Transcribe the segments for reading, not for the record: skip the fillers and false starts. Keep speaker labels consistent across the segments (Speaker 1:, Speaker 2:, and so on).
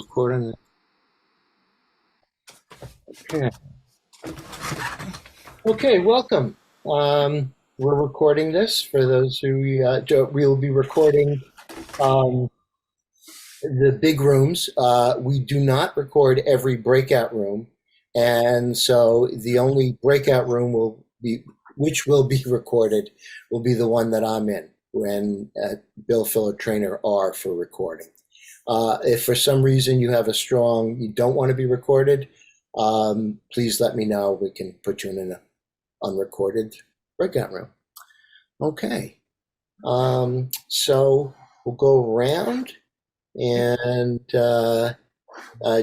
Speaker 1: Recording. Okay. Okay, welcome. We're recording this for those who we'll be recording um, the big rooms. We do not record every breakout room, and so the only breakout room which will be recorded, will be the one that I'm in when Bill, Phil, or Trainer are for recording. If for some reason you don't want to be recorded, please let me know. We can put you in an unrecorded breakout room. Okay. So we'll go around and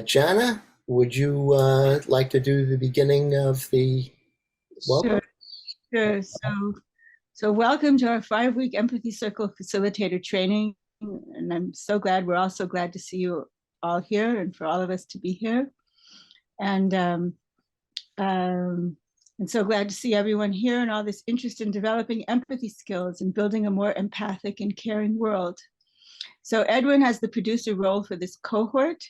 Speaker 1: Jana, would you like to do the beginning of the welcome?
Speaker 2: Sure. So welcome to our 5-week Empathy Circle Facilitator training. And we're all so glad to see you all here and for all of us to be here. And so glad to see everyone here and all this interest in developing empathy skills and building a more empathic and caring world. So Edwin has the producer role for this cohort,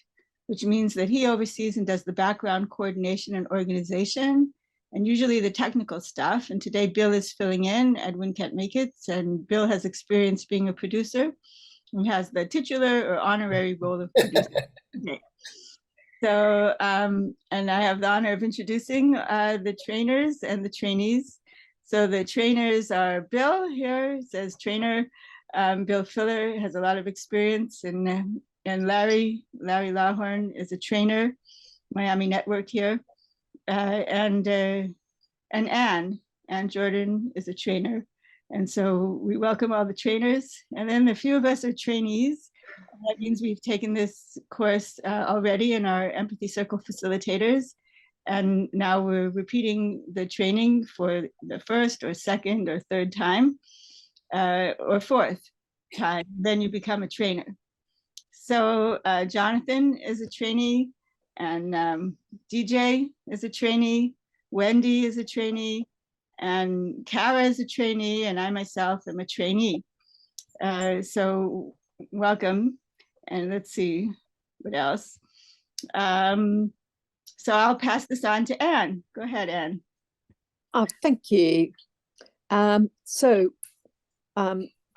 Speaker 2: which means that he oversees and does the background coordination and organization, and usually the technical stuff. And today Bill is filling in. Edwin can't make it, and Bill has experience being a producer and has the titular or honorary role of producer today. So, and I have the honor of introducing the trainers and the trainees. So the trainers are Bill here, says trainer. Bill Filler has a lot of experience, and Larry Lawhorn is a trainer, Miami Network here. And Ann Jordan is a trainer. And so we welcome all the trainers. And then a few of us are trainees. That means we've taken this course already in our Empathy Circle Facilitators. And now we're repeating the training for the first or second or third time, or fourth time. Then you become a trainer. So Jonathan is a trainee, and DJ is a trainee, Wendy is a trainee, and Kara is a trainee, and I myself am a trainee. So welcome, and let's see what else. So I'll pass this on to Anne. Go ahead, Anne.
Speaker 3: Oh, thank you.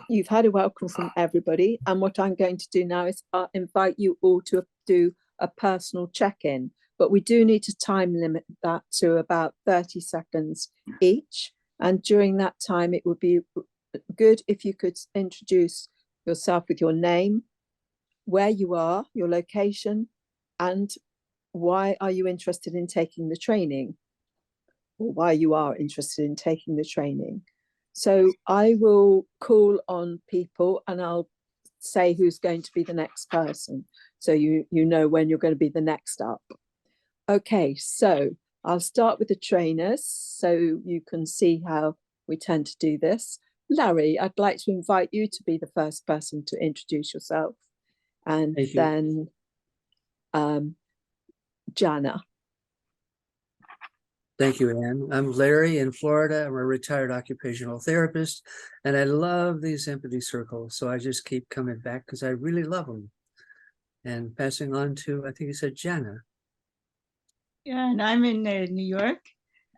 Speaker 3: You've had a welcome from everybody, and what I'm going to do now is invite you all to do a personal check-in, but we do need to time limit that to about 30 seconds each, and during that time it would be good if you could introduce yourself with your name, where you are, your location, and why are you interested in taking the training, or why you are interested in taking the training. So I will call on people and I'll say who's going to be the next person, so you know when you're going to be the next up. Okay, so I'll start with the trainers so you can see how we tend to do this. Larry, I'd like to invite you to be the first person to introduce yourself, and then Jana.
Speaker 4: Thank you, Anne. I'm Larry in Florida. I'm a retired occupational therapist, and I love these empathy circles. So I just keep coming back because I really love them. And passing on to, I think you said Jana.
Speaker 2: Yeah, and I'm in New York,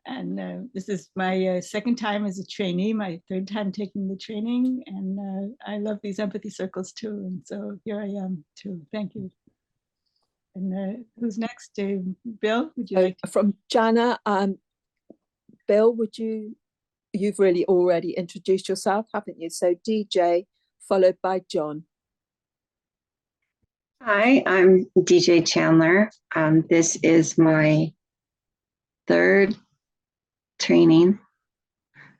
Speaker 2: and this is my second time as a trainee, my third time taking the training, and I love these empathy circles too. And so here I am too. Thank you. And who's next? Bill, would you like to?
Speaker 3: From Jana, Bill, you've really already introduced yourself, haven't you? So DJ, followed by John.
Speaker 5: Hi, I'm DJ Chandler. This is my third training.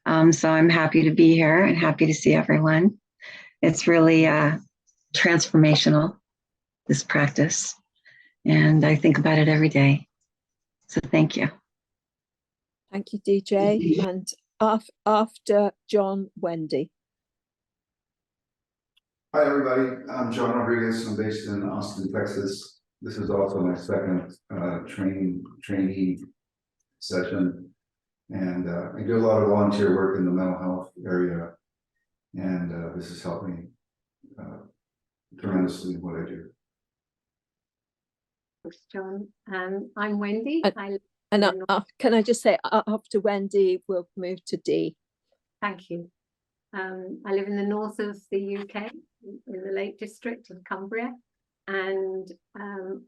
Speaker 5: So I'm happy to be here and happy to see everyone. It's really transformational, this practice. And I think about it every day. So thank you.
Speaker 3: Thank you, DJ. And after John, Wendy.
Speaker 6: Hi, everybody. I'm John Rodriguez. I'm based in Austin, Texas. This is also my second trainee session. And I do a lot of volunteer work in the mental health area. And this has helped me tremendously in what I do.
Speaker 7: Thanks, John. I'm Wendy.
Speaker 3: And can I just say, after Wendy, we'll move to Dee.
Speaker 7: Thank you. I live in the north of the UK, in the Lake District in Cumbria, and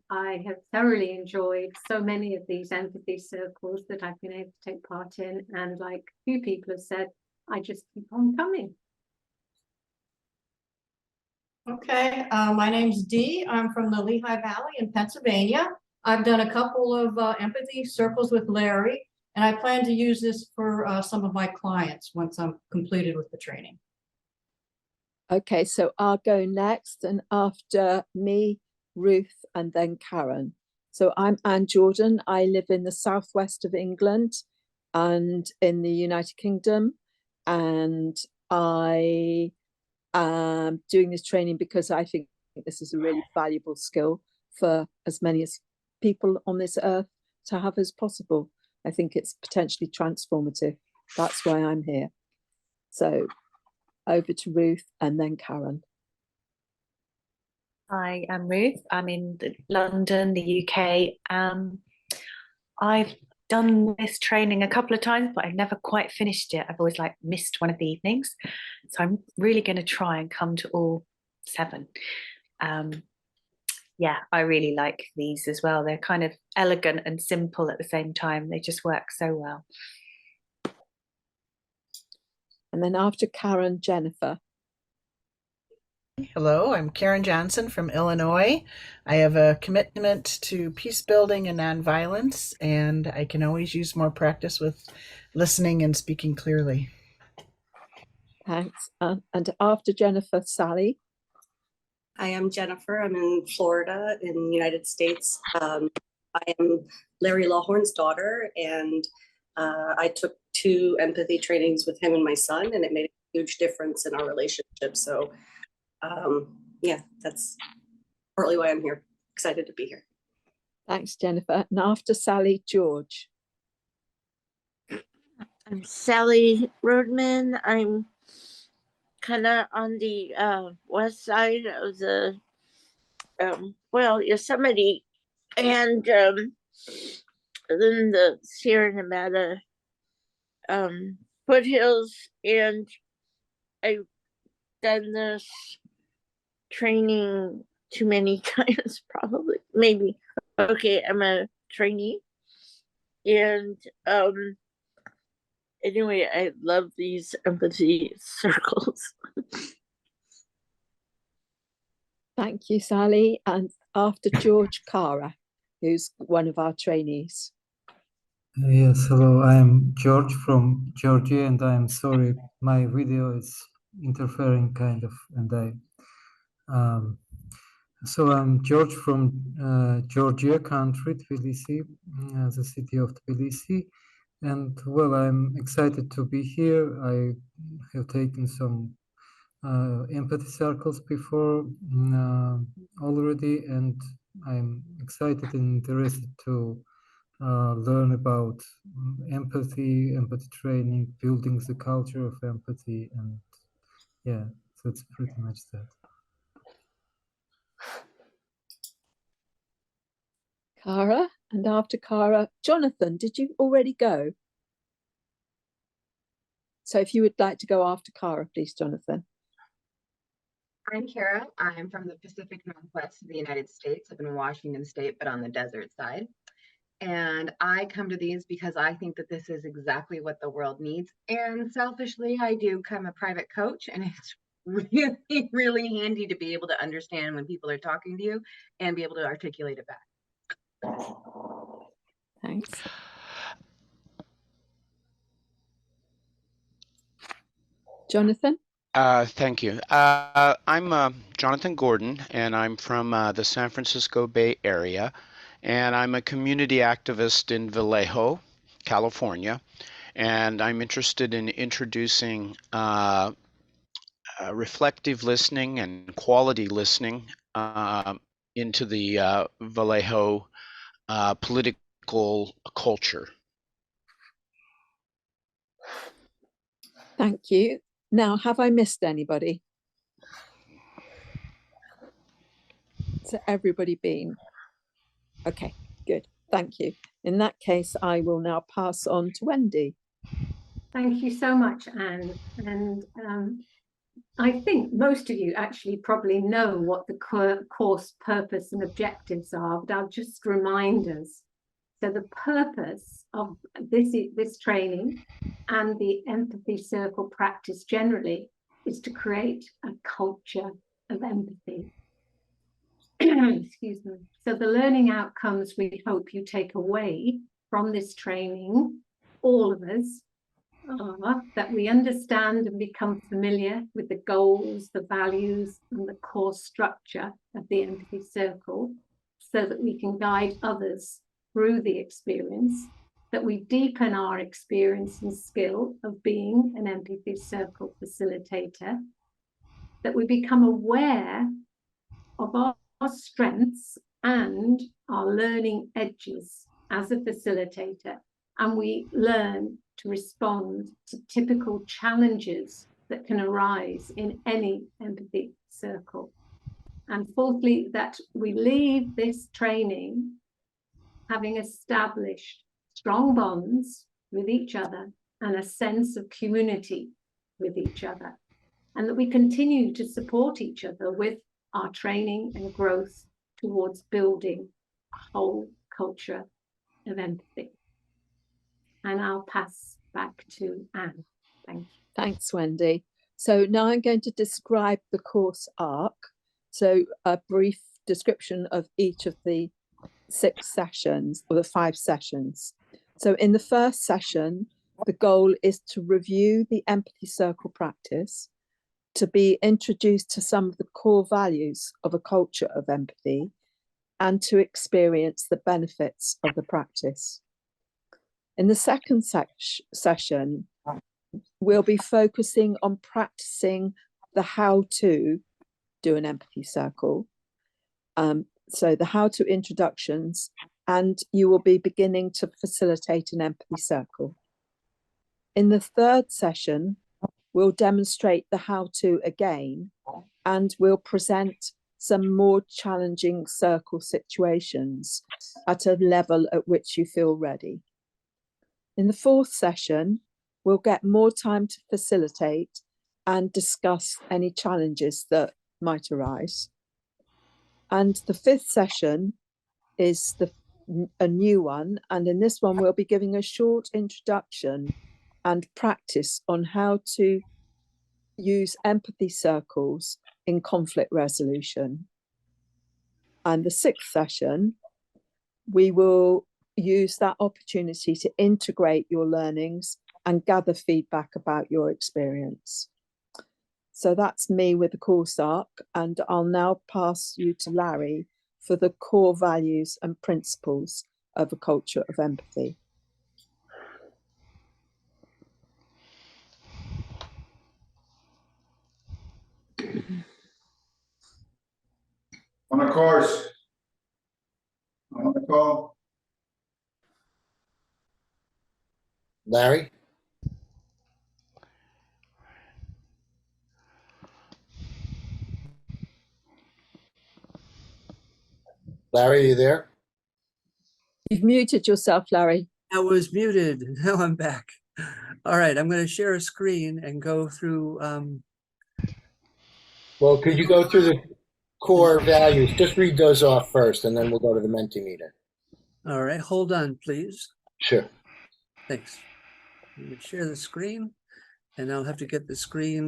Speaker 7: I have thoroughly enjoyed so many of these empathy circles that I've been able to take part in, and like a few people have said, I just keep on coming.
Speaker 8: Okay, my name's Dee. I'm from the Lehigh Valley in Pennsylvania. I've done a couple of empathy circles with Larry, and I plan to use this for some of my clients once I'm completed with the training.
Speaker 3: Okay, so I'll go next, and after me, Ruth, and then Karen. So I'm Anne Jordan. I live in the southwest of England and in the United Kingdom, and I am doing this training because I think this is a really valuable skill for as many as people on this earth to have as possible. I think it's potentially transformative. That's why I'm here. So over to Ruth and then Karen.
Speaker 9: Hi, I'm Ruth. I'm in London, the UK. I've done this training a couple of times, but I've never quite finished it. I've always missed one of the evenings. So I'm really going to try and come to all 7. Yeah, I really like these as well. They're kind of elegant and simple at the same time. They just work so well.
Speaker 3: And then after Karen, Jennifer.
Speaker 10: Hello, I'm Karen Johnson from Illinois. I have a commitment to peace building and nonviolence, and I can always use more practice with listening and speaking clearly.
Speaker 3: Thanks. And after Jennifer, Sally.
Speaker 11: Hi, I'm Jennifer. I'm in Florida in the United States. I am Larry Lawhorn's daughter, and I took 2 empathy trainings with him and my son, and it made a huge difference in our relationship. So yeah, that's partly why I'm here. Excited to be here.
Speaker 3: Thanks, Jennifer. And after Sally, George.
Speaker 12: I'm Sally Rodman. I'm kind of on the west side of the Yosemite and then the Sierra Nevada foothills, and I've done this training too many times, probably, maybe. Okay, I'm a trainee, and anyway, I love these empathy circles.
Speaker 3: Thank you, Sally. And after George, Cara, who's one of our trainees.
Speaker 13: Yes, hello, I am George from Georgia, and I'm sorry, my video is interfering kind of, and so I'm George from Georgia country, Tbilisi, the city of Tbilisi, and well, I'm excited to be here. I have taken some empathy circles before already, and I'm excited and interested to learn about empathy training, building the culture of empathy, and yeah, so it's pretty much that.
Speaker 3: Cara, and after Cara, Jonathan, did you already go? So if you would like to go after Cara, please, Jonathan.
Speaker 14: I'm Kara. I'm from the Pacific Northwest of the United States. I'm in Washington State, but on the desert side. And I come to these because I think that this is exactly what the world needs. And selfishly, I do come a private coach, and it's really, really handy to be able to understand when people are talking to you and be able to articulate it back.
Speaker 3: Thanks. Jonathan?
Speaker 15: Thank you. I'm Jonathan Gordon, and I'm from the San Francisco Bay Area, and I'm a community activist in Vallejo, California, and I'm interested in introducing reflective listening and quality listening into the Vallejo political culture.
Speaker 3: Thank you. Now, have I missed anybody? So everybody been? Okay, good. Thank you. In that case, I will now pass on to Wendy.
Speaker 7: Thank you so much, Anne. And I think most of you actually probably know what the course purpose and objectives are, but I'll just remind us. So the purpose of this training and the empathy circle practice generally is to create a culture of empathy. Excuse me. So the learning outcomes we hope you take away from this training, all of us, are that we understand and become familiar with the goals, the values, and the core structure of the empathy circle so that we can guide others through the experience, that we deepen our experience and skill of being an empathy circle facilitator, that we become aware of our strengths and our learning edges as a facilitator, and we learn to respond to typical challenges that can arise in any empathy circle. And fourthly, that we leave this training having established strong bonds with each other and a sense of community with each other, and that we continue to support each other with our training and growth towards building a whole culture of empathy. And I'll pass back to Anne. Thank you.
Speaker 3: Thanks, Wendy. So now I'm going to describe the course arc. So a brief description of each of the 6 sessions or the 5 sessions. So in the first session, the goal is to review the empathy circle practice, to be introduced to some of the core values of a culture of empathy, and to experience the benefits of the practice. In the second session, we'll be focusing on practicing the how to do an empathy circle. So the how to introductions, and you will be beginning to facilitate an empathy circle. In the third session, we'll demonstrate the how to again, and we'll present some more challenging circle situations at a level at which you feel ready. In the fourth session, we'll get more time to facilitate and discuss any challenges that might arise. And the fifth session is a new one. And in this one, we'll be giving a short introduction and practice on how to use empathy circles in conflict resolution. And the sixth session, we will use that opportunity to integrate your learnings and gather feedback about your experience. So that's me with the course arc, and I'll now pass you to Larry for the core values and principles of a culture of empathy.
Speaker 6: On a course. On the call.
Speaker 1: Larry? Larry, are you there?
Speaker 3: You've muted yourself, Larry.
Speaker 4: I was muted. Now I'm back. All right, I'm going to share a screen and go through.
Speaker 1: Well, could you go through the core values? Just read those off first, and then we'll go to the Mentimeter.
Speaker 4: All right, hold on, please.
Speaker 1: Sure.
Speaker 4: Thanks. I'm going to share the screen, and I'll have to get the screen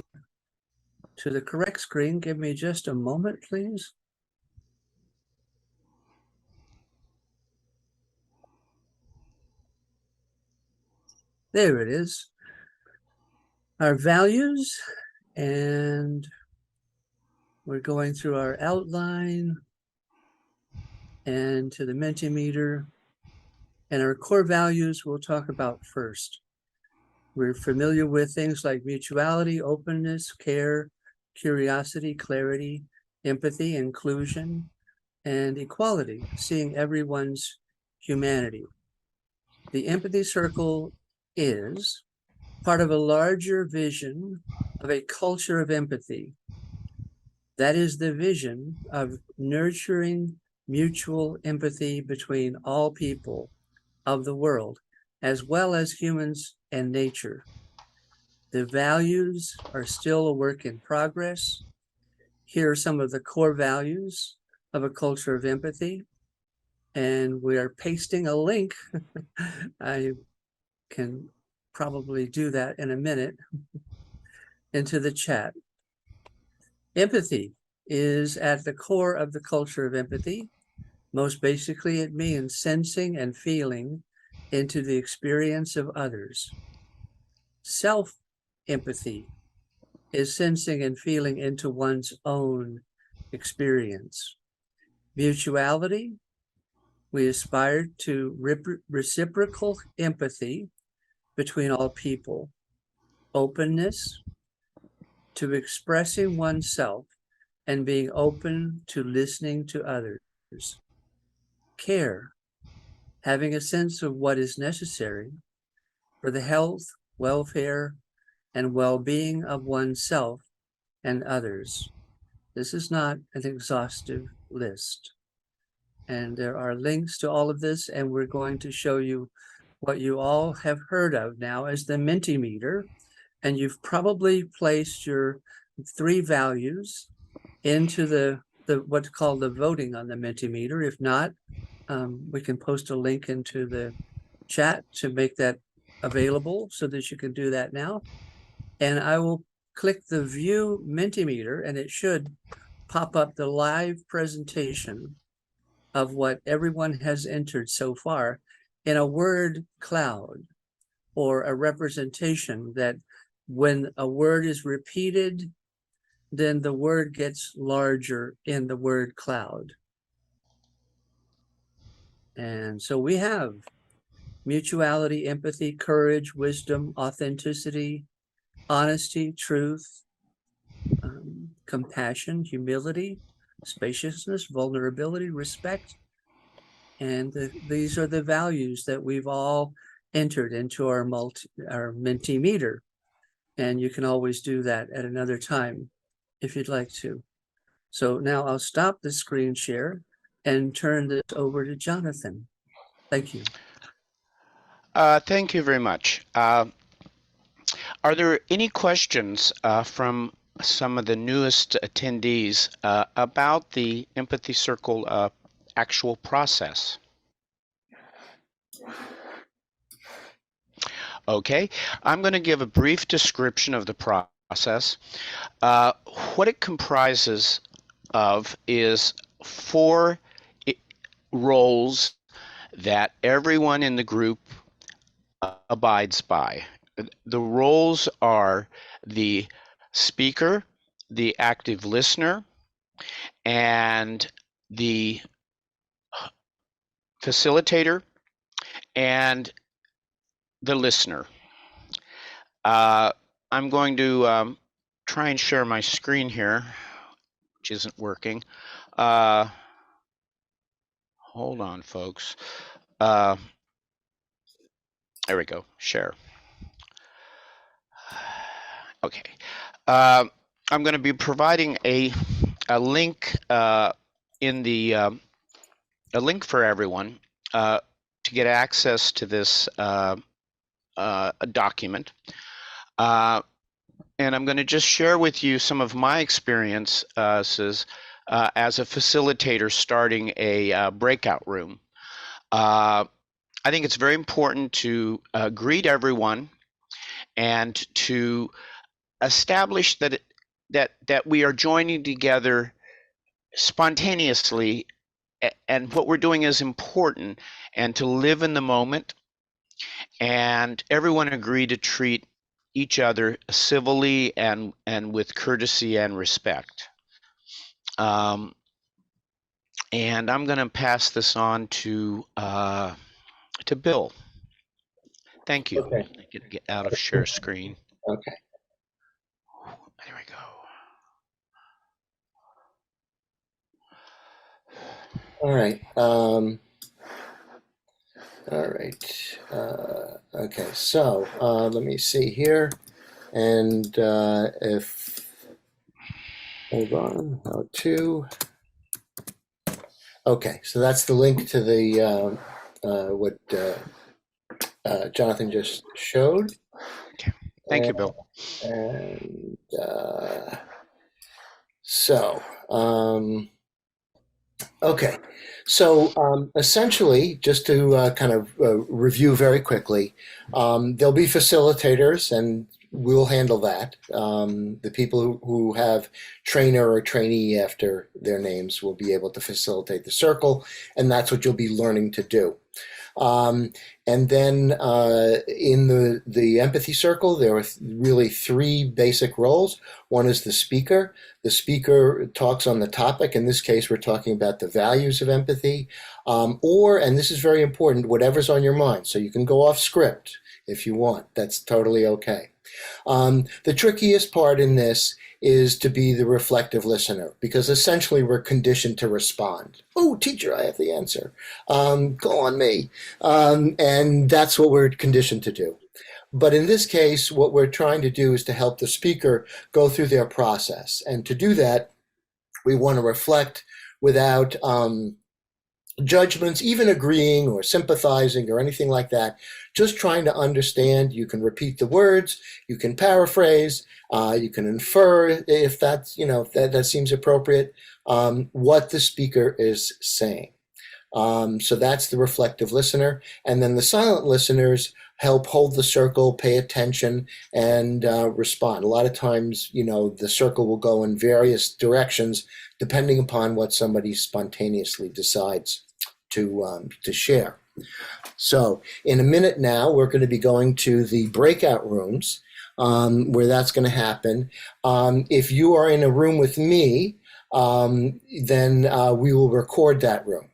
Speaker 4: to the correct screen. Give me just a moment, please. There it is. Our values, and we're going through our outline and to the Mentimeter. And our core values we'll talk about first. We're familiar with things like mutuality, openness, care, curiosity, clarity, empathy, inclusion, and equality, seeing everyone's humanity. The empathy circle is part of a larger vision of a culture of empathy. That is the vision of nurturing mutual empathy between all people of the world, as well as humans and nature. The values are still a work in progress. Here are some of the core values of a culture of empathy. And we are pasting a link. I can probably do that in a minute into the chat. Empathy is at the core of the culture of empathy. Most basically, it means sensing and feeling into the experience of others. Self-empathy is sensing and feeling into one's own experience. Mutuality, we aspire to reciprocal empathy between all people. Openness, to expressing oneself and being open to listening to others. Care, having a sense of what is necessary for the health, welfare, and well-being of oneself and others. This is not an exhaustive list. And there are links to all of this, and we're going to show you what you all have heard of now as the Mentimeter. And you've probably placed your 3 values into the what's called the voting on the Mentimeter. If not, we can post a link into the chat to make that available so that you can do that now. And I will click the view Mentimeter, and it should pop up the live presentation of what everyone has entered so far in a word cloud, or a representation that when a word is repeated, then the word gets larger in the word cloud. And so we have mutuality, empathy, courage, wisdom, authenticity, honesty, truth, compassion, humility, spaciousness, vulnerability, respect. And these are the values that we've all entered into our Mentimeter. And you can always do that at another time if you'd like to. So now I'll stop the screen share and turn this over to Jonathan. Thank you.
Speaker 15: Thank you very much. Are there any questions from some of the newest attendees about the Empathy Circle actual process? Okay, I'm going to give a brief description of the process. What it comprises of is 4 roles that everyone in the group abides by. The roles are the speaker, the active listener, and the facilitator, and the listener. I'm going to try and share my screen here, which isn't working. Hold on, folks. There we go, share. Okay. I'm going to be providing a link in the a link for everyone to get access to this document. And I'm going to just share with you some of my experiences as a facilitator starting a breakout room. I think it's very important to greet everyone and to establish that that we are joining together spontaneously, and what we're doing is important, and to live in the moment. And everyone agreed to treat each other civilly and with courtesy and respect. And I'm going to pass this on to Bill. Thank you.
Speaker 1: Okay.
Speaker 15: I can get out of share screen.
Speaker 1: Okay.
Speaker 15: There we go.
Speaker 1: All right. All right. Okay. So let me see here, and if hold on, how to. Okay, so that's the link to the what Jonathan just showed.
Speaker 15: Okay. Thank you, Bill.
Speaker 1: And so, okay. So essentially, just to kind of review very quickly, there'll be facilitators, and we'll handle that. The people who have trainer or trainee after their names will be able to facilitate the circle, and that's what you'll be learning to do. And then in the empathy circle, there are really three basic roles. One is the speaker. The speaker talks on the topic. In this case, we're talking about the values of empathy, or, and this is very important, whatever's on your mind. So you can go off script if you want. That's totally okay. The trickiest part in this is to be the reflective listener, because essentially we're conditioned to respond. Oh, teacher, I have the answer. Go on me. And that's what we're conditioned to do. But in this case, what we're trying to do is to help the speaker go through their process. And to do that, we want to reflect without judgments, even agreeing or sympathizing or anything like that, just trying to understand. You can repeat the words, you can paraphrase, you can infer if that's, that seems appropriate, what the speaker is saying. So that's the reflective listener. And then the silent listeners help hold the circle, pay attention, and respond. A lot of times, the circle will go in various directions depending upon what somebody spontaneously decides to share. So in a minute now, we're going to be going to the breakout rooms where that's going to happen. If you are in a room with me, then we will record that room.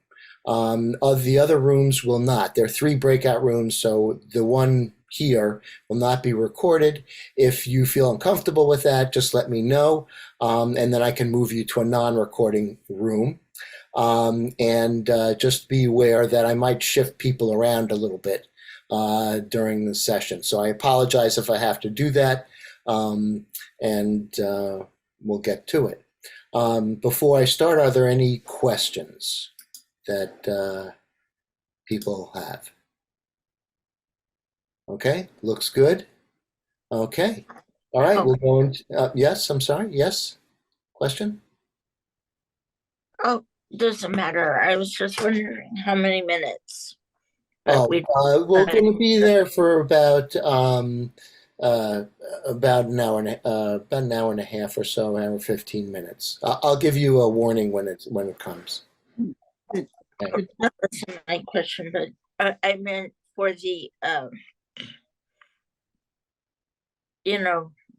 Speaker 1: Of the other rooms will not. There are 3 breakout rooms, so the one here will not be recorded. If you feel uncomfortable with that, just let me know, and then I can move you to a non-recording room. And just be aware that I might shift people around a little bit during the session. So I apologize if I have to do that, and we'll get to it. Before I start, are there any questions that people have? Okay, looks good. Okay, all right, we'll go into, yes, I'm sorry, yes, question?
Speaker 12: Oh, doesn't matter. I was just wondering how many minutes.
Speaker 1: We're going to be there for about an hour and a half or so, hour 15 minutes. I'll give you a warning when it comes.
Speaker 12: That wasn't my question, but I meant for the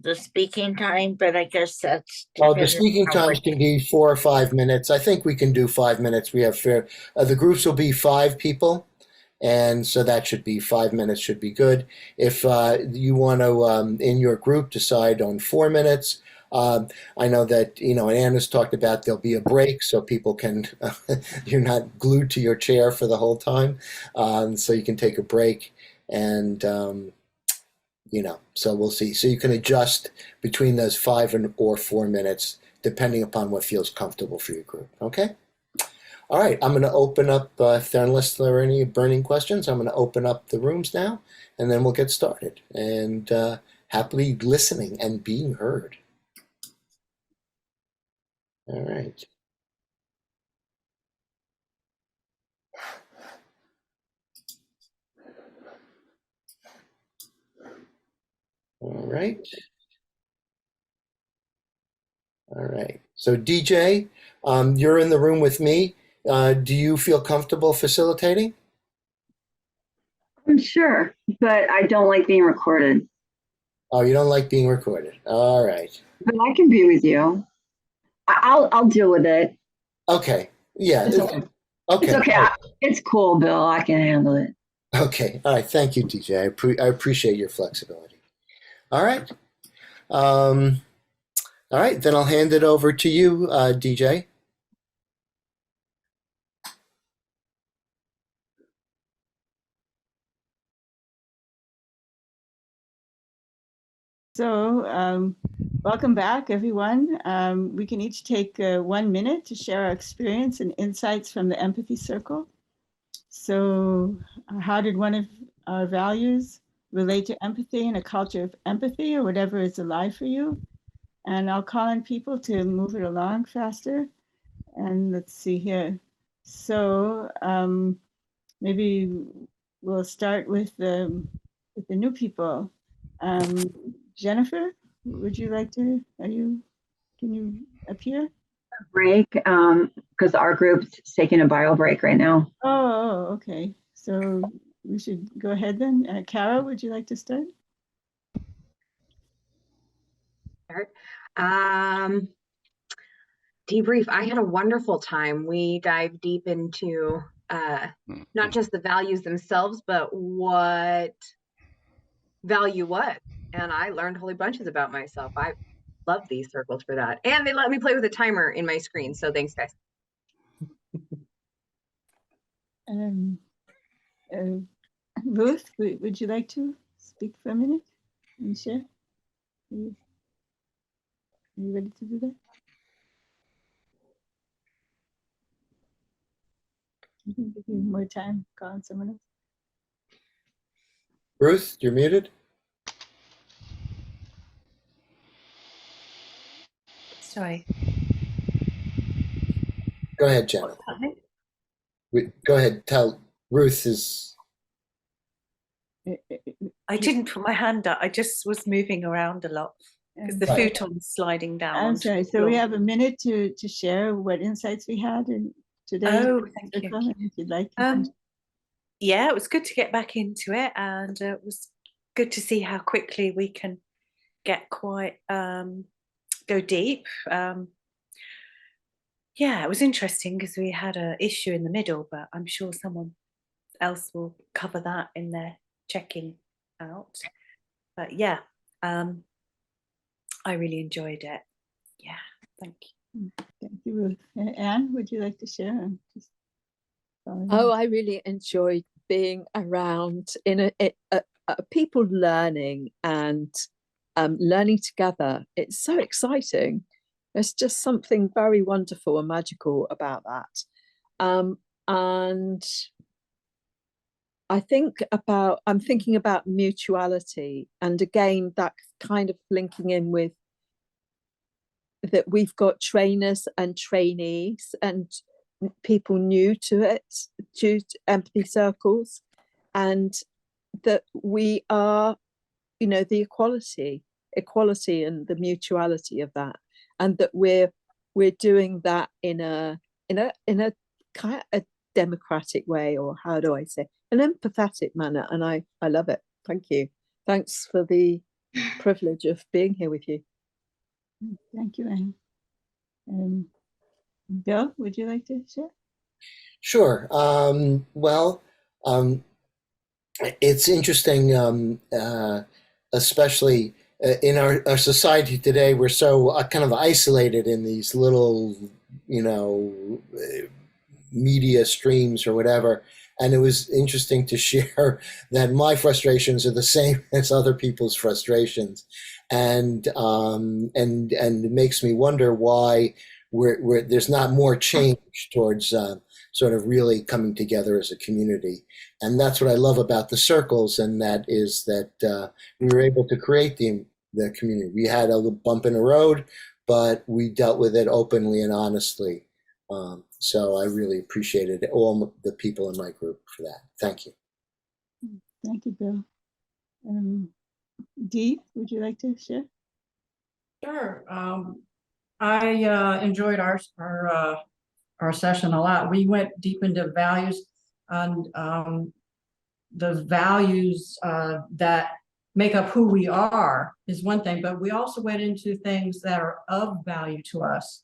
Speaker 12: the speaking time, but I guess that's
Speaker 1: The speaking times can be 4 or 5 minutes. I think we can do 5 minutes. We have the groups will be 5 people, and so that should be 5 minutes should be good. If you want to, in your group, decide on 4 minutes, I know that, and Anna's talked about there'll be a break so people can, you're not glued to your chair for the whole time, so you can take a break, and so we'll see. So you can adjust between those 5 or 4 minutes, depending upon what feels comfortable for your group. Okay. All right. I'm going to open up, unless there are any burning questions, I'm going to open up the rooms now, and then we'll get started. And happily listening and being heard. All right. All right. All right. So DJ, you're in the room with me. Do you feel comfortable facilitating?
Speaker 5: I'm sure, but I don't like being recorded.
Speaker 1: Oh, you don't like being recorded. All right.
Speaker 5: But I can be with you. I'll deal with it.
Speaker 1: Okay. Yeah.
Speaker 5: It's okay.
Speaker 1: Okay.
Speaker 5: It's okay. It's cool, Bill. I can handle it.
Speaker 1: Okay. All right. Thank you, DJ. I appreciate your flexibility. All right. All right. Then I'll hand it over to you, DJ.
Speaker 2: So Welcome back, everyone. We can each take 1 minute to share our experience and insights from the empathy circle. So how did one of our values relate to empathy and a culture of empathy, or whatever is alive for you? And I'll call on people to move it along faster. And let's see here. So maybe we'll start with the new people. Jennifer, would you like to, can you appear?
Speaker 5: Break, because our group's taking a bio break right now.
Speaker 2: Oh, okay. So we should go ahead then. Kara, would you like to start?
Speaker 14: Debrief. I had a wonderful time. We dived deep into not just the values themselves, but what value what. And I learned whole bunches about myself. I love these circles for that. And they let me play with a timer in my screen. So thanks, guys.
Speaker 2: Ruth, would you like to speak for a minute and share? Are you ready to do that? You can give you more time, call on someone else.
Speaker 1: Ruth, you're muted.
Speaker 9: Sorry.
Speaker 1: Go ahead, Janet. Go ahead. Tell Ruth is.
Speaker 9: I didn't put my hand up. I just was moving around a lot because the futon's sliding down.
Speaker 2: I'm sorry. So we have a minute to share what insights we had today.
Speaker 9: Oh, thank you.
Speaker 2: If you'd like.
Speaker 9: Yeah, it was good to get back into it, and it was good to see how quickly we can get quite go deep. Yeah, it was interesting because we had an issue in the middle, but I'm sure someone else will cover that in their checking out. But yeah, I really enjoyed it. Yeah, thank you.
Speaker 2: Thank you, Ruth. Anne, would you like to share?
Speaker 3: Oh, I really enjoyed being around in people learning and learning together. It's so exciting. There's just something very wonderful and magical about that. And I'm thinking about mutuality, and again, that kind of linking in with that we've got trainers and trainees and people new to it, to empathy circles, and that we are, the equality and the mutuality of that, and that we're doing that in a kind of a democratic way, or how do I say, an empathetic manner, and I love it. Thank you. Thanks for the privilege of being here with you.
Speaker 2: Thank you, Anne. Bill, would you like to share?
Speaker 1: Sure. It's interesting, especially in our society today. We're so kind of isolated in these little, media streams or whatever. And it was interesting to share that my frustrations are the same as other people's frustrations, and it makes me wonder why there's not more change towards sort of really coming together as a community. And that's what I love about the circles, and that is that we were able to create the community. We had a little bump in the road, but we dealt with it openly and honestly. So I really appreciated all the people in my group for that. Thank you.
Speaker 2: Thank you, Bill. Dee, would you like to share?
Speaker 8: Sure. I enjoyed our session a lot. We went deep into values, and the values that make up who we are is one thing, but we also went into things that are of value to us,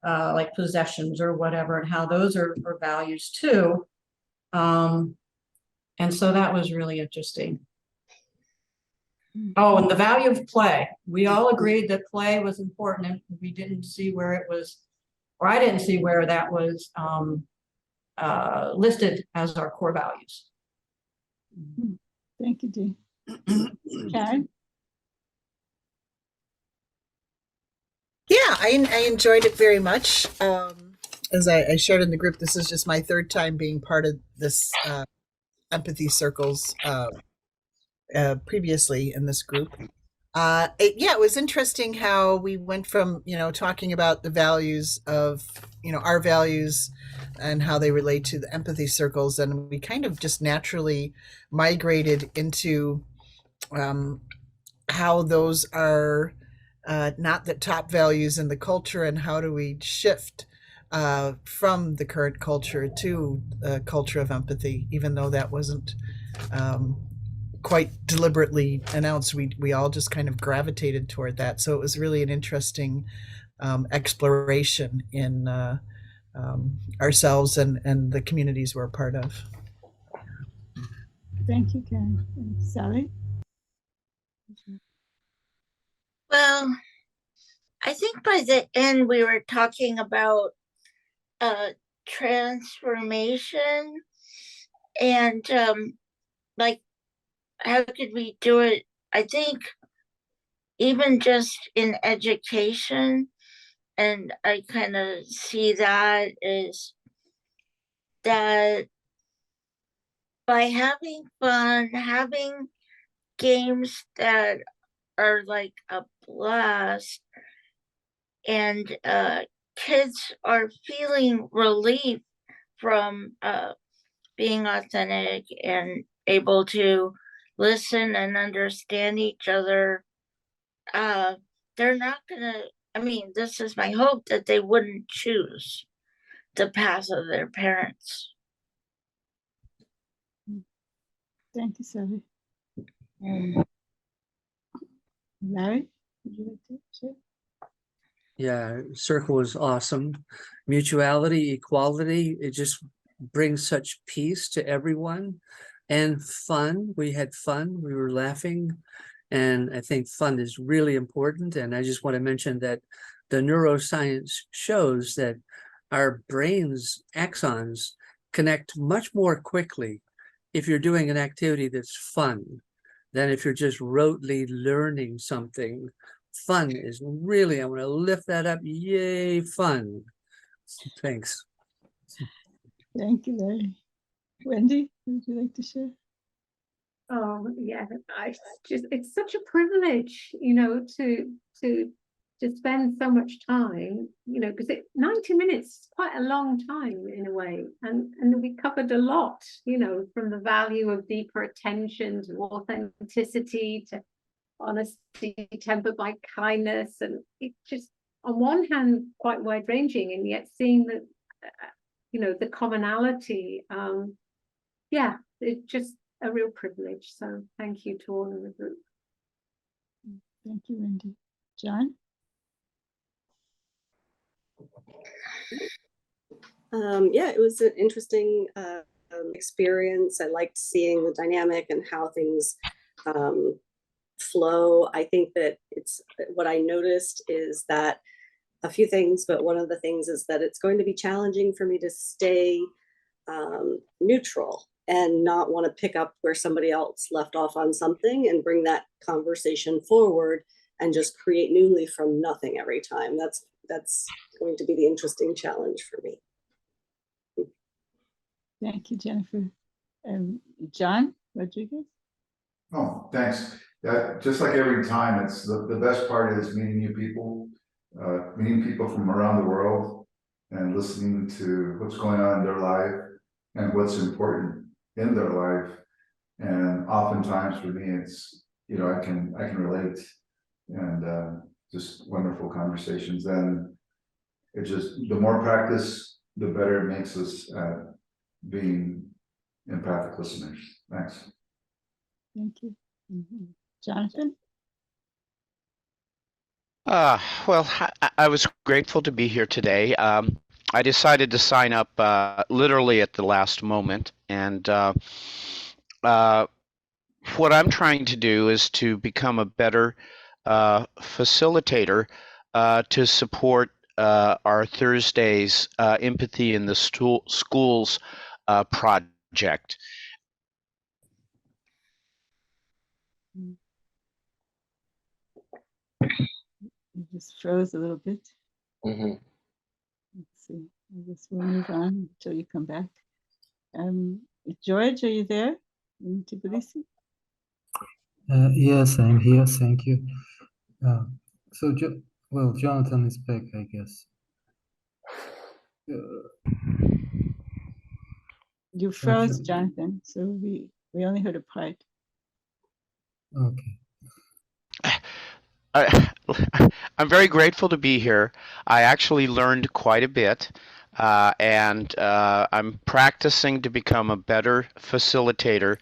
Speaker 8: like possessions or whatever, and how those are values too. And so that was really interesting. Oh, and the value of play. We all agreed that play was important, and we didn't see where it was, or I didn't see where that was listed as our core values.
Speaker 2: Thank you, Dee. Karen?
Speaker 10: Yeah, I enjoyed it very much. As I shared in the group, this is just my third time being part of this empathy circles previously in this group. Yeah, it was interesting how we went from, talking about the values of, our values and how they relate to the empathy circles. And we kind of just naturally migrated into how those are not the top values in the culture, and how do we shift from the current culture to a culture of empathy, even though that wasn't um, quite deliberately announced. We all just kind of gravitated toward that. So it was really an interesting exploration in ourselves and the communities we're a part of.
Speaker 2: Thank you, Karen. And Sally?
Speaker 12: Well, I think by the end we were talking about transformation and like how could we do it? I think even just in education, and I kind of see that is that by having fun, having games that are like a blast, and kids are feeling relief from being authentic and able to listen and understand each other. They're not gonna, I mean, this is my hope that they wouldn't choose the path of their parents.
Speaker 2: Thank you, Sally. Larry, would you like to share?
Speaker 4: Yeah, circle was awesome. Mutuality, equality, it just brings such peace to everyone. And fun, we had fun, we were laughing. And I think fun is really important. And I just want to mention that the neuroscience shows that our brain's axons connect much more quickly if you're doing an activity that's fun than if you're just rotely learning something. Fun is really, I want to lift that up. Yay, fun. Thanks.
Speaker 2: Thank you, Larry. Wendy, would you like to share?
Speaker 7: Oh yeah, it's such a privilege, to spend so much time, because 90 minutes is quite a long time in a way, and we covered a lot, from the value of deeper attention to authenticity to honesty tempered by kindness, and it just on one hand quite wide ranging, and yet seeing that the commonality, yeah, it's just a real privilege. So thank you to all in the group.
Speaker 2: Thank you, Wendy. John?
Speaker 11: Yeah, it was an interesting experience. I liked seeing the dynamic and how things flow. I think that it's what I noticed is that a few things, but one of the things is that it's going to be challenging for me to stay neutral and not want to pick up where somebody else left off on something and bring that conversation forward and just create newly from nothing every time. That's going to be the interesting challenge for me.
Speaker 2: Thank you, Jennifer. John Rodriguez?
Speaker 6: Oh, thanks. Yeah, just like every time, it's the best part is meeting new people, meeting people from around the world and listening to what's going on in their life and what's important in their life. And oftentimes for me, it's, I can relate, and just wonderful conversations. And it just, the more practice, the better it makes us at being empathic listeners. Thanks.
Speaker 2: Thank you. Jonathan?
Speaker 15: Well, I was grateful to be here today. I decided to sign up literally at the last moment, and what I'm trying to do is to become a better facilitator to support our Thursdays Empathy in the Schools project.
Speaker 2: You just froze a little bit.
Speaker 1: Mm-hmm.
Speaker 2: Let's see. I guess we'll move on until you come back. George, are you there in Tbilisi?
Speaker 13: Yes, I'm here. Thank you. So, well, Jonathan is back, I guess.
Speaker 2: You froze, Jonathan, so we only heard a part.
Speaker 13: Okay.
Speaker 15: I'm very grateful to be here. I actually learned quite a bit, and I'm practicing to become a better facilitator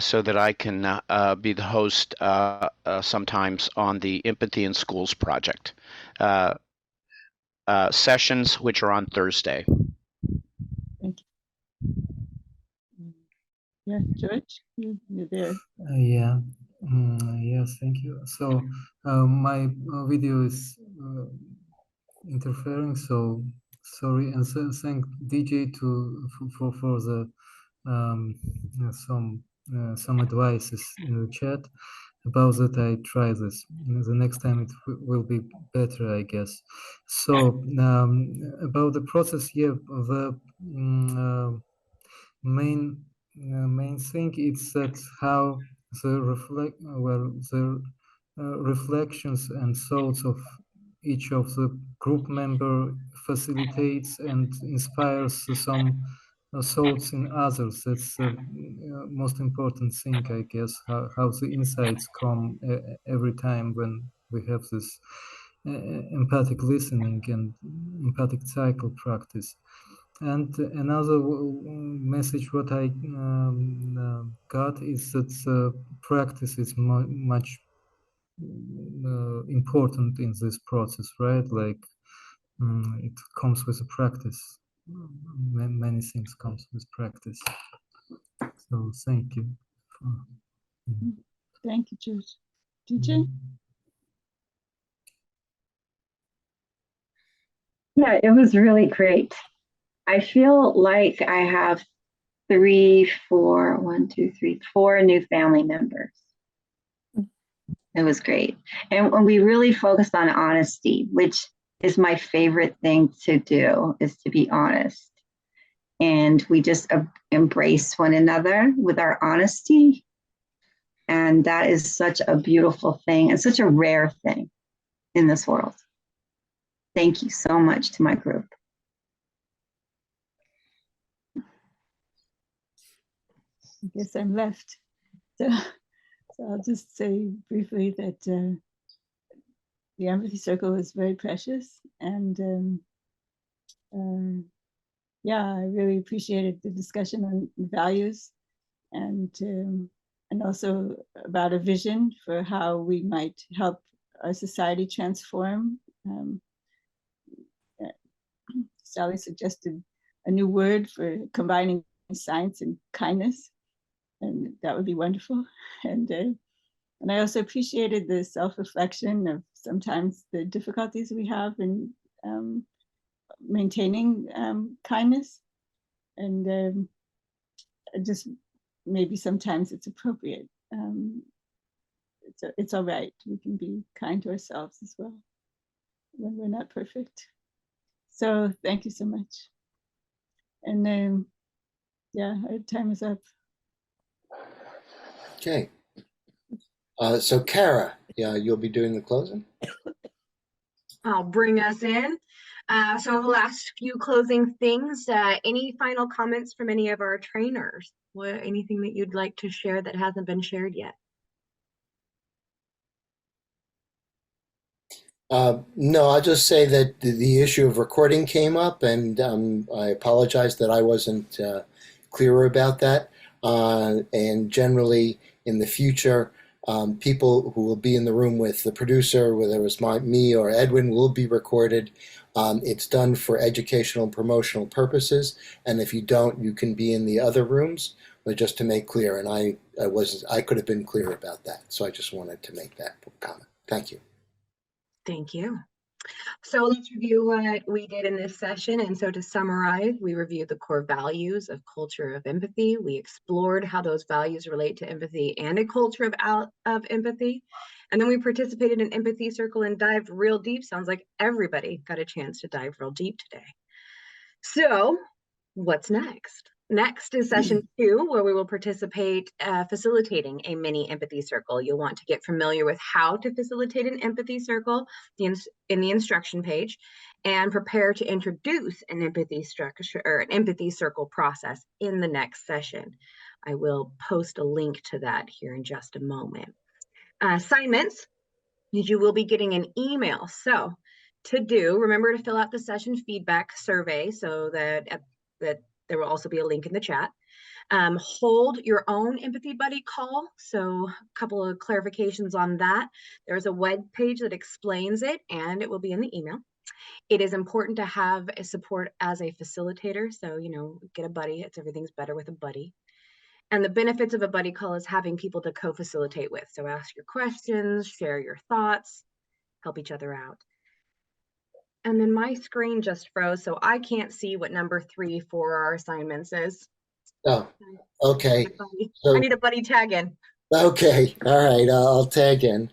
Speaker 15: so that I can be the host sometimes on the Empathy in Schools project sessions, which are on Thursday.
Speaker 2: Thank you. Yeah, George, you're there.
Speaker 13: Yeah. Yes, thank you. So my video is interfering, so sorry, and thank DJ for the some advices in the chat. About that, I try this. The next time it will be better, I guess. So about the process, yeah, the main thing is that how the reflections and thoughts of each of the group member facilitates and inspires some thoughts in others. That's the most important thing, I guess, how the insights come every time when we have this empathic listening and empathic cycle practice. And another message what I got is that practice is much important in this process, right? Like it comes with a practice. Many things comes with practice. So thank you.
Speaker 2: Thank you, George. DJ?
Speaker 5: Yeah, it was really great. I feel like I have four new family members. It was great. And when we really focused on honesty, which is my favorite thing to do, is to be honest. And we just embrace one another with our honesty. And that is such a beautiful thing and such a rare thing in this world. Thank you so much to my group.
Speaker 2: I guess I'm left. So I'll just say briefly that the Empathy Circle is very precious. And yeah, I really appreciated the discussion on values and also about a vision for how we might help our society transform. Sally suggested a new word for combining science and kindness, and that would be wonderful. And I also appreciated the self-reflection of sometimes the difficulties we have in maintaining kindness, and just maybe sometimes it's appropriate. It's all right. We can be kind to ourselves as well when we're not perfect. So thank you so much. And yeah, our time is up.
Speaker 1: Okay. So Kara, yeah, you'll be doing the closing?
Speaker 14: I'll bring us in. So the last few closing things, any final comments from any of our trainers? Anything that you'd like to share that hasn't been shared yet?
Speaker 1: No, I'll just say that the issue of recording came up, and I apologize that I wasn't clearer about that. And generally, in the future, people who will be in the room with the producer, whether it was me or Edwin, will be recorded. It's done for educational and promotional purposes, and if you don't, you can be in the other rooms. But just to make clear, and I could have been clear about that, so I just wanted to make that comment. Thank you.
Speaker 14: Thank you. So let's review what we did in this session. And so to summarize, we reviewed the core values of culture of empathy. We explored how those values relate to empathy and a culture of empathy. And then we participated in Empathy Circle and dived real deep. Sounds like everybody got a chance to dive real deep today. So what's next? Next is session 2, where we will participate facilitating a mini empathy circle. You'll want to get familiar with how to facilitate an empathy circle in the instruction page, and prepare to introduce an empathy structure or an empathy circle process in the next session. I will post a link to that here in just a moment. Assignments, you will be getting an email. So to do, remember to fill out the session feedback survey so that there will also be a link in the chat. Hold your own empathy buddy call. So a couple of clarifications on that. There's a web page that explains it, and it will be in the email. It is important to have a support as a facilitator. So, you know, get a buddy. Everything's better with a buddy. And the benefits of a buddy call is having people to co-facilitate with. So ask your questions, share your thoughts, help each other out. And then my screen just froze, so I can't see what number 3 for our assignments is.
Speaker 1: Oh, okay.
Speaker 14: I need a buddy tag in.
Speaker 1: Okay, all right, I'll tag in.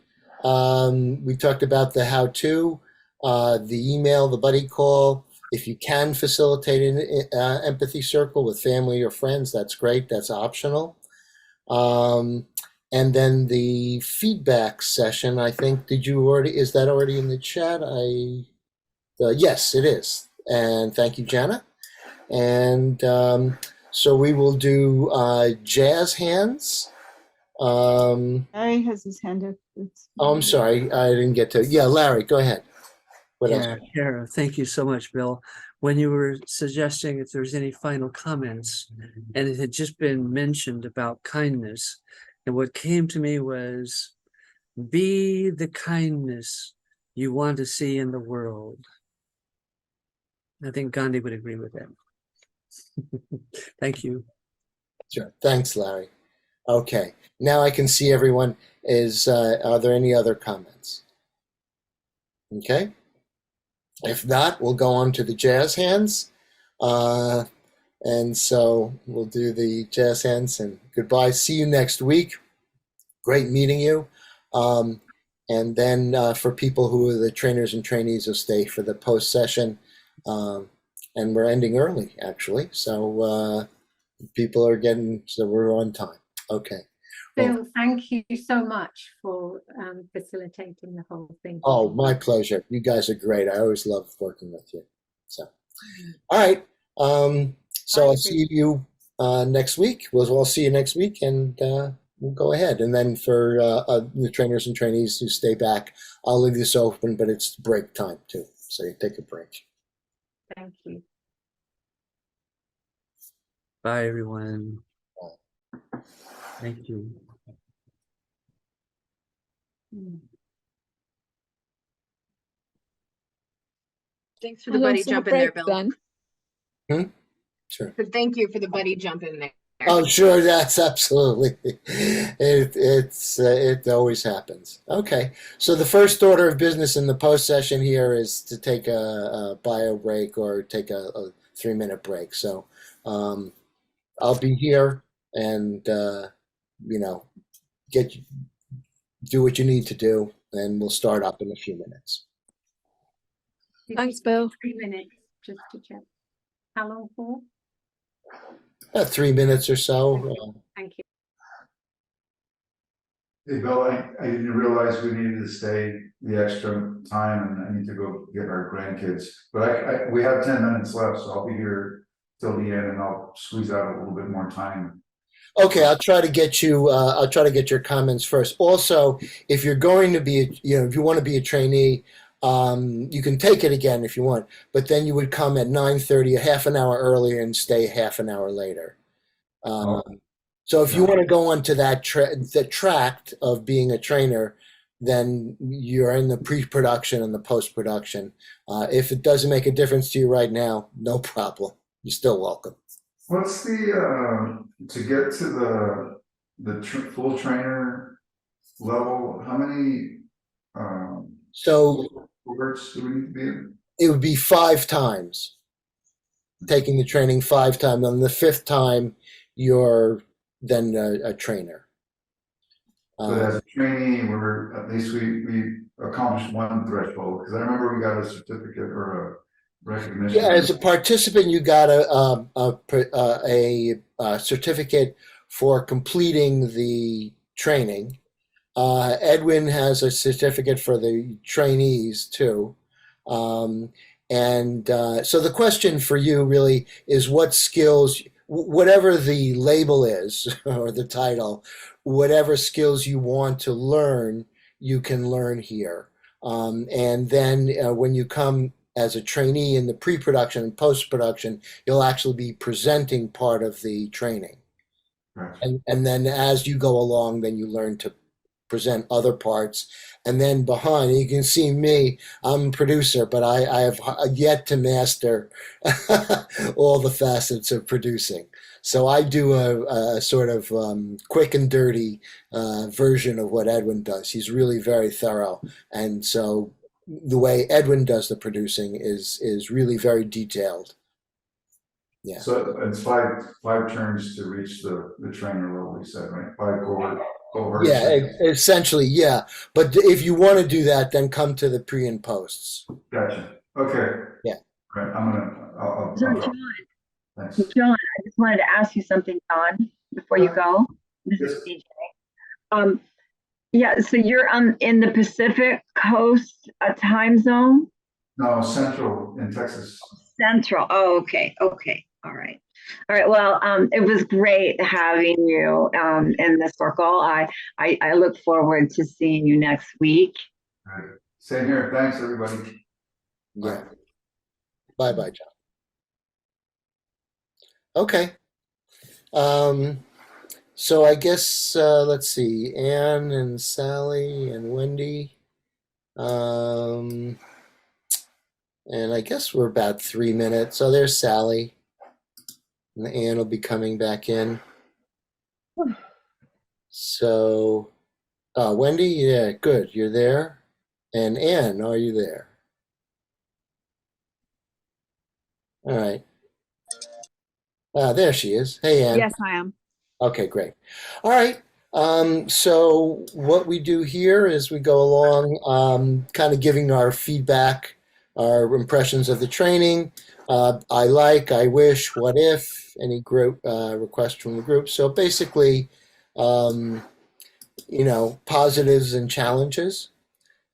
Speaker 1: We talked about the how-to, the email, the buddy call. If you can facilitate an empathy circle with family or friends, that's great. That's optional. And then the feedback session, I think, is that already in the chat? Yes, it is. And thank you, Jana. And so we will do jazz hands.
Speaker 2: Larry has his hand up.
Speaker 1: Oh, I'm sorry, I didn't get to. Yeah, Larry, go ahead. What else?
Speaker 4: Kara, thank you so much, Bill. When you were suggesting if there's any final comments, and it had just been mentioned about kindness, and what came to me was, be the kindness you want to see in the world. I think Gandhi would agree with that. Thank you.
Speaker 1: Sure. Thanks, Larry. Okay. Now I can see everyone. Are there any other comments? Okay. If not, we'll go on to the jazz hands. And so we'll do the jazz hands and goodbye. See you next week. Great meeting you. And then for people who are the trainers and trainees, will stay for the post session. And we're ending early, actually. So people are so we're on time. Okay.
Speaker 7: Bill, thank you so much for facilitating the whole thing.
Speaker 1: Oh, my pleasure. You guys are great. I always love working with you. So, all right. So I'll see you next week. We'll see you next week, and we'll go ahead. And then for the trainers and trainees who stay back, I'll leave this open, but it's break time too. So you take a break.
Speaker 7: Thank you.
Speaker 4: Bye, everyone. Thank you.
Speaker 14: Thanks for the buddy jump in there, Bill.
Speaker 1: Sure.
Speaker 14: So thank you for the buddy jump in there.
Speaker 1: Oh, sure. That's absolutely. It always happens. Okay. So the first order of business in the post session here is to take a bio break or take a 3-minute break. So I'll be here and do what you need to do, and we'll start up in a few minutes.
Speaker 3: Thanks, Bill.
Speaker 7: 3 minutes just to check. How long for?
Speaker 1: 3 minutes or so.
Speaker 7: Thank you.
Speaker 6: Hey, Bill, I didn't realize we needed to stay the extra time, and I need to go get our grandkids. But we have 10 minutes left, so I'll be here till the end, and I'll squeeze out a little bit more time.
Speaker 1: Okay, I'll try to get you. I'll try to get your comments first. Also, if you're going to be, if you want to be a trainee, you can take it again if you want. But then you would come at 9:30, a half an hour earlier, and stay half an hour later. So if you want to go on to that the tract of being a trainer, then you're in the pre-production and the post-production. If it doesn't make a difference to you right now, no problem. You're still welcome.
Speaker 6: What's the to get to the full trainer level? How many cohorts do we need to be in?
Speaker 1: It would be 5 times. Taking the training 5 times. On the 5th time, you're then a trainer.
Speaker 6: But as a trainee, at least we accomplished one threshold, because I remember we got a certificate or a recognition.
Speaker 1: Yeah, as a participant, you got a certificate for completing the training. Edwin has a certificate for the trainees too. So the question for you really is what skills, whatever the label is or the title, whatever skills you want to learn, you can learn here. And then when you come as a trainee in the pre-production and post-production, you'll actually be presenting part of the training.
Speaker 6: Right.
Speaker 1: And then as you go along, then you learn to present other parts. And then behind, you can see me, I'm a producer, but I have yet to master all the facets of producing. So I do a sort of quick and dirty version of what Edwin does. He's really very thorough. And so the way Edwin does the producing is really very detailed. Yeah.
Speaker 6: So it's five turns to reach the trainer level, you said, right? 5 cohorts.
Speaker 1: Yeah, essentially, yeah. But if you want to do that, then come to the pre and posts.
Speaker 6: Gotcha. Okay.
Speaker 1: Yeah.
Speaker 6: Right. I'll
Speaker 5: So John,
Speaker 6: thanks.
Speaker 5: John, I just wanted to ask you something, John, before you go. This is DJ. Yeah, so you're in the Pacific Coast time zone?
Speaker 6: No, Central in Texas.
Speaker 5: Central. Oh, okay. Okay. All right. All right. Well, it was great having you in the circle. I look forward to seeing you next week.
Speaker 6: All right. Same here. Thanks, everybody.
Speaker 1: Yeah. Bye-bye, John. Okay. So I guess let's see, Anne and Sally and Wendy. And I guess we're about 3 minutes. So there's Sally. And Anne will be coming back in. So Wendy, yeah, good. You're there. And Anne, are you there? All right. There she is. Hey, Anne.
Speaker 16: Yes, I am.
Speaker 1: Okay, great. All right. So what we do here is we go along kind of giving our feedback, our impressions of the training. I like, I wish, what if, any group request from the group. So basically, positives and challenges.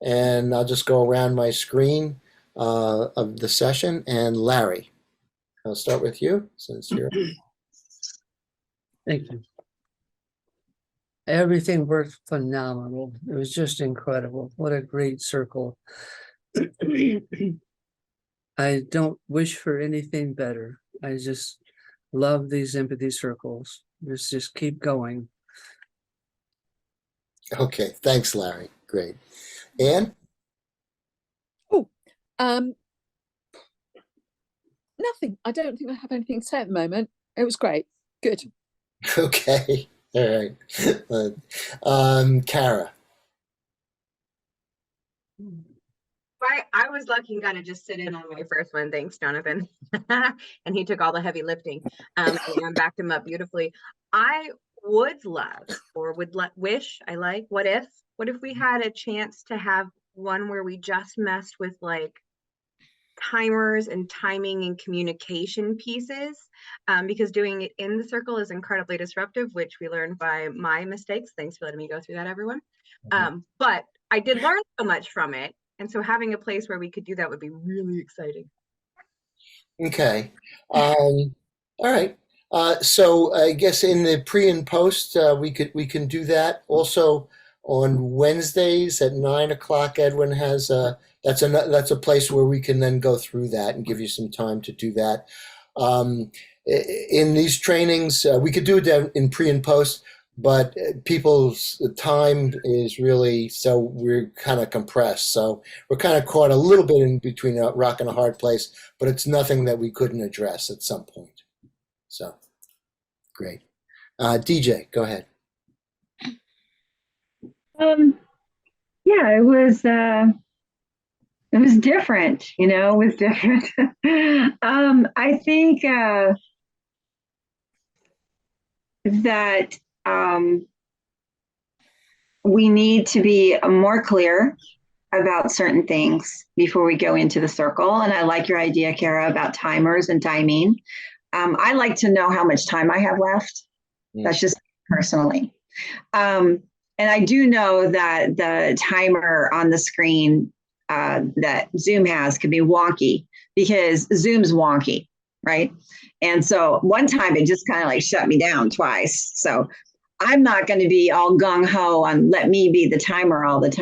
Speaker 1: And I'll just go around my screen of the session. And Larry, I'll start with you since you're.
Speaker 4: Thank you. Everything worked phenomenal. It was just incredible. What a great circle. I don't wish for anything better. I just love these empathy circles. Let's just keep going.
Speaker 1: Okay, thanks, Larry. Great. Anne?
Speaker 3: Oh, nothing. I don't think I have anything to say at the moment. It was great. Good.
Speaker 1: Okay. All right. Kara.
Speaker 14: I was lucky and got to just sit in on my first one. Thanks, Jonathan. And he took all the heavy lifting and backed him up beautifully. I would love or wish, what if we had a chance to have one where we just messed with like timers and timing and communication pieces, because doing it in the circle is incredibly disruptive, which we learned by my mistakes. Thanks for letting me go through that, everyone. But I did learn so much from it. And so having a place where we could do that would be really exciting.
Speaker 1: Okay. All right. So I guess in the pre and post, we can do that. Also on Wednesdays at 9 o'clock, Edwin has that's a place where we can then go through that and give you some time to do that. In these trainings, we could do it in pre and post, but people's time is really, so we're kind of compressed. So we're kind of caught a little bit in between a rock and a hard place, but it's nothing that we couldn't address at some point. So great. DJ, go ahead.
Speaker 5: Yeah, it was different, it was different. I think that we need to be more clear about certain things before we go into the circle. And I like your idea, Kara, about timers and timing. I like to know how much time I have left. That's just personally. And I do know that the timer on the screen that Zoom has can be wonky because Zoom's wonky, right? And so one time it just kind of like shut me down twice. So I'm not going to be all gung ho on let me be the timer all the time.